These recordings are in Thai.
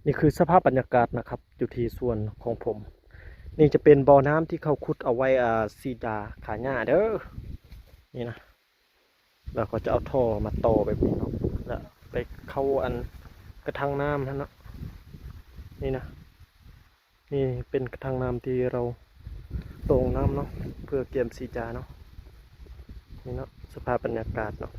นี่คือสภาพบรรยากาศนะครับอยู่ที่ส่วนของผมนี่จะเป็นบ่อน้ำที่เขาขุดเอาไว้ซีดาขาหญ้าเด้อนี่นะแล้วก็จะเอาท่อมาต่อแบบนี้เนาะแล้วไปเข้าอันกระทั่งน้ำนั่นเนาะนี่นะนี่เป็นกระทั่งน้ำที่เราตรงน้ำเนาะเพื่อเกี่ยมซีดาเนาะนี่เนาะสภาพบรรยากาศเนาะ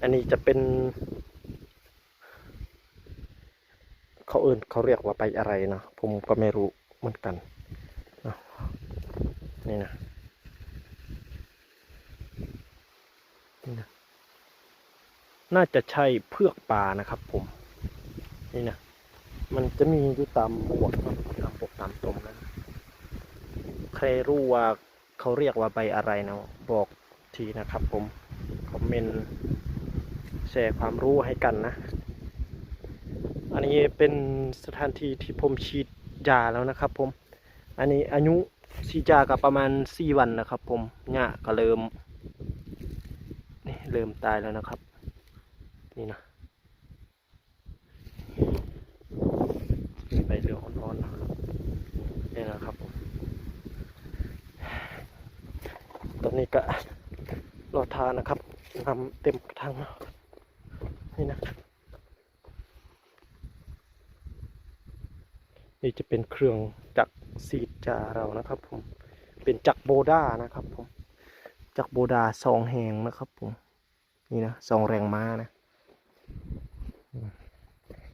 อันนี้จะเป็นเขาเรียกว่าใบอะไรนะผมก็ไม่รู้เหมือนกันเนาะนี่นะนี่นะน่าจะใช่เพือกป่านะครับผมนี่นะมันจะมีอยู่ตามบวกเนาะตามปกตามตมนะใครรู้ว่าเขาเรียกว่าใบอะไรนะบอกทีนะครับผมคอมเมนต์แชร์ความรู้ให้กันนะอันนี้เป็นสถานที่ที่ผมฉีดยาแล้วนะครับผมอันนี้อายุฉีดยากับประมาณ4 วันนะครับผมหญ้าก็เริ่มตายแล้วนะครับนี่นะใบเหลืองอ่อนๆนี่นะครับผมตอนนี้ก็รอทานนะครับน้ำเต็มกระถางนี่นะนี่จะเป็นเครื่องจักรซีดจาเรานะครับผมเป็นจักรโบด้านะครับผมจักรโบด้า2 แห่งนะครับผมนี่นะ2 แรงม้านะ